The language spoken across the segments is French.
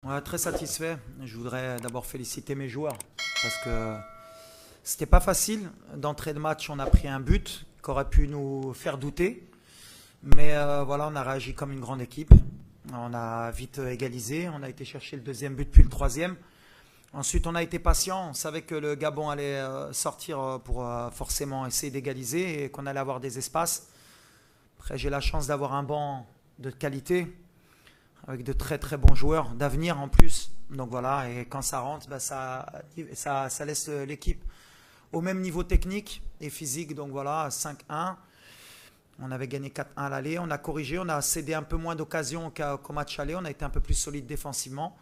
Ouais, très satisfait. Je voudrais d'abord féliciter mes joueurs parce que c'était pas facile. D'entrée de match, on a pris un but qui aurait pu nous faire douter. Mais voilà, on a réagi comme une grande équipe. On a vite égalisé. On a été chercher le deuxième but puis le troisième. Ensuite, on a été patient. On savait que le Gabon allait sortir pour forcément essayer d'égaliser et qu'on allait avoir des espaces. Après, j'ai la chance d'avoir un banc de qualité avec de très très bons joueurs d'avenir en plus. Donc voilà, et quand ça rentre, bah, ça laisse l'équipe au même niveau technique et physique. Donc voilà, 5-1. On avait gagné 4-1 à l'aller. On a corrigé, on a cédé un peu moins d'occasions qu'au match aller. On a été un peu plus solide défensivement.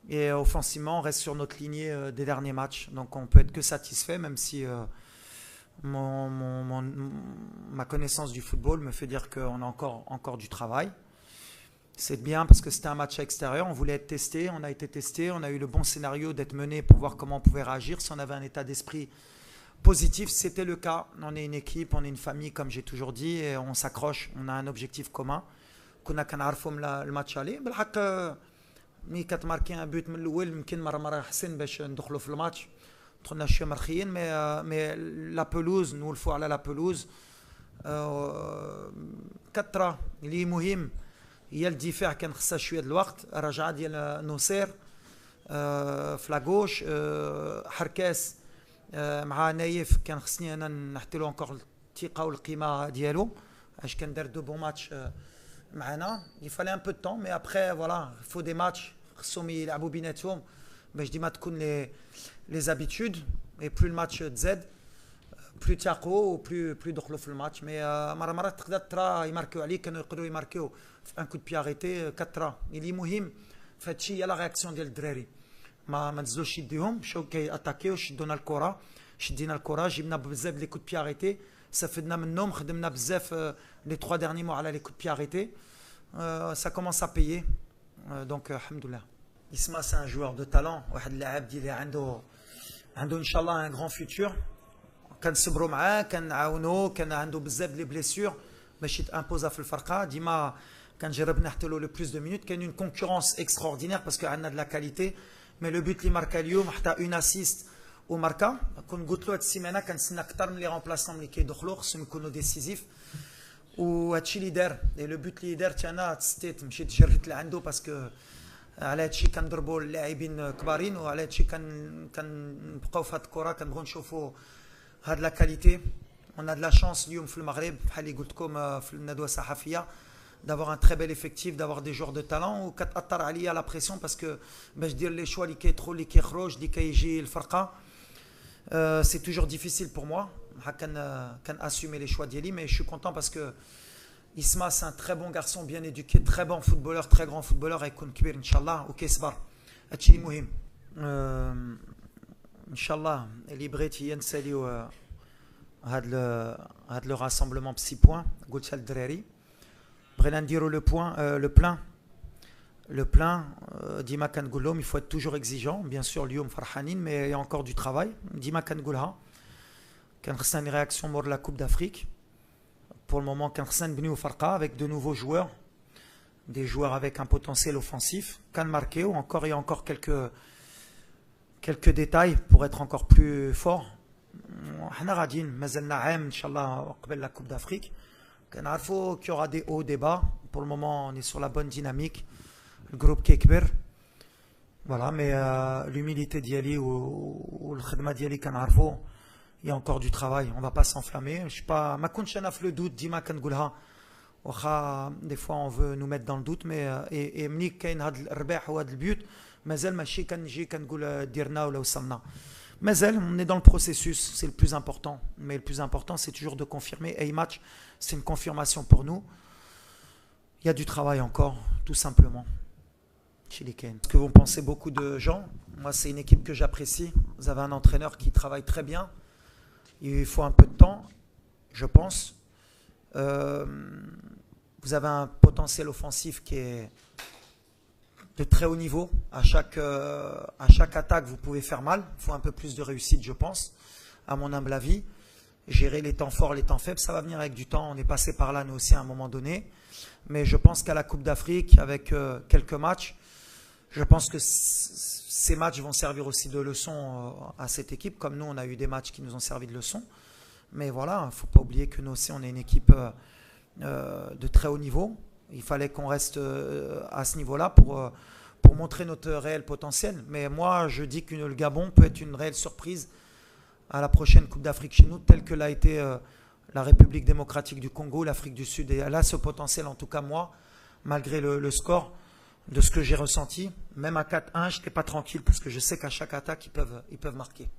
Et offensivement, on reste sur notre lignée des derniers matchs. Donc on peut être que satisfait, même si ma connaissance du football me fait dire qu'on a encore du travail. C'est bien parce que c'était un match à l'extérieur, on voulait être testé, on a été testé, on a eu le bon scénario d'être mené pour voir comment on pouvait réagir, si on avait un état d'esprit positif, c'était le cas. On est une équipe, on est une famille comme j'ai toujours dit et on s'accroche, on a un objectif commun. كنا كنعرفوا من الماتش عليه بالحق مي كتماركي ان بوت من الاول يمكن مره احسن باش ندخلوا في الماتش دخلنا شويه مرخيين مي لا بلوز نولفوا على لا بلوز كثره اللي مهم هي الدفاع كان خصها شويه د الوقت الرجعه ديال نصير في لاغوش حركاس مع نايف كان خصني انا نحطي له انكور الثقه والقيمه ديالو اش كان دار دو بون ماتش معنا il fallait un peu de temps mais après voilà il faut des matchs خصهم يلعبوا بيناتهم باش ديما تكون les habitudes et plus le match تزاد plus تياقوا plus دخلوا في الماتش مي مرات تقدر ترى يماركيو عليك كانوا يقدروا يماركيو في ان كود بي اريتي 4 اللي مهم في هادشي هي لا رياكسيون ديال الدراري ما نزلوش يديهم مشاو كياتاكيو شدونا الكره شدينا الكره جبنا بزاف لي كود بي اريتي استفدنا منهم خدمنا بزاف لي 3 derniers mois على لي كود بي اريتي ça commence à payer donc الحمد لله Isma c'est un joueur de talent واحد اللاعب اللي عنده ان شاء الله un grand futur كنصبروا معاه كنعاونوه كان عنده بزاف لي بليسيور باش يتامبوزا في الفرقه ديما كنجرب نحط له لو بلوس دو مينوت كاين اون كونكورونس اكستراوردينير باسكو عندنا دو لا كاليتي مي لو بوت اللي ماركا اليوم حتى اون اسيست وماركا كون قلت له هاد السيمانه كنتسنى اكثر من لي رومبلاسون اللي كيدخلوا خصهم يكونوا ديسيزيف وهادشي اللي دار لي لو بوت اللي دارت انا تستيت مشيت جريت لعندو باسكو على هادشي كنضربوا اللاعبين كبارين وعلى هادشي كنبقاو في هاد الكره كنبغيو نشوفوا هاد لا كاليتي on a de la chance اليوم في المغرب بحال اللي قلت لكم في الندوه الصحفيه d'avoir un très bel effectif d'avoir des joueurs de talent وكتاثر عليا لا بريسيون باسكو باش دير لي شوا اللي كيدخل اللي كيخرج اللي كيجي الفرقه سي توجور ديفيسيل بور موا كان اسومي لي شوا ديالي مي je suis content parce que Isma c'est un très bon garçon bien éduqué très bon footballeur très grand footballeur يكون كبير ان شاء الله وكيصبر هادشي اللي مهم ان شاء الله اللي بغيت هي نساليو هاد لو راسمبلمون بسي بوين قلتها للدراري بغينا نديرو le plein ديما كنقول لهم il faut être toujours exigeant bien sûr اليوم فرحانين mais il y a encore du travail ديما كنقولها كان خصنا une réaction مور la Coupe d'Afrique pour le moment كان خصنا نبنيو فرقه avec de nouveaux joueurs des joueurs avec un potentiel offensif كان ماركيو encore il y a encore quelques détails pour être encore plus fort حنا غاديين مازالنا عام ان شاء الله قبل لا كوب دافريك كنعرفوا qu'il y aura des hauts des bas pour le moment on est sur la bonne dynamique le groupe كيكبر voilà mais l'humilité ديالي والخدمه ديالي كنعرفوا il y a encore du travail on va pas s'enflammer je sais pas ما كنتش انا في لو دوت ديما كنقولها واخا des fois on veut nous mettre dans le doute mais et ملي كاين هذا الرباح وهذا البيوت مازال ماشي كنجي كنقول ديرنا ولا وصلنا مازال on est dans le processus c'est le plus important mais le plus important c'est toujours de confirmer et match c'est une confirmation pour nous il y a du travail encore tout simplement chez les Ken. Est-ce que vous pensez beaucoup de gens moi c'est une équipe que j'apprécie vous avez un entraîneur qui travaille très bien il faut un peu de temps je pense vous avez un potentiel offensif qui est de très haut niveau. À chaque attaque, vous pouvez faire mal. Il faut un peu plus de réussite, je pense, à mon humble avis. Gérer les temps forts, les temps faibles, ça va venir avec du temps. On est passé par là, nous aussi, à un moment donné. Mais je pense qu'à la Coupe d'Afrique, avec quelques matchs, Je pense que ces matchs vont servir aussi de leçon à cette équipe, comme nous, on a eu des matchs qui nous ont servi de leçon. Mais voilà, il ne faut pas oublier que nous aussi, on est une équipe de très haut niveau. Il fallait qu'on reste à ce niveau-là pour montrer notre réel potentiel. Mais moi, je dis que le Gabon peut être une réelle surprise à la prochaine Coupe d'Afrique chez nous, telle que l'a été la République démocratique du Congo, l'Afrique du Sud. Et elle a ce potentiel, en tout cas moi, malgré le score, de ce que j'ai ressenti. Même à 4-1, je n'étais pas tranquille parce que je sais qu'à chaque attaque, ils peuvent marquer.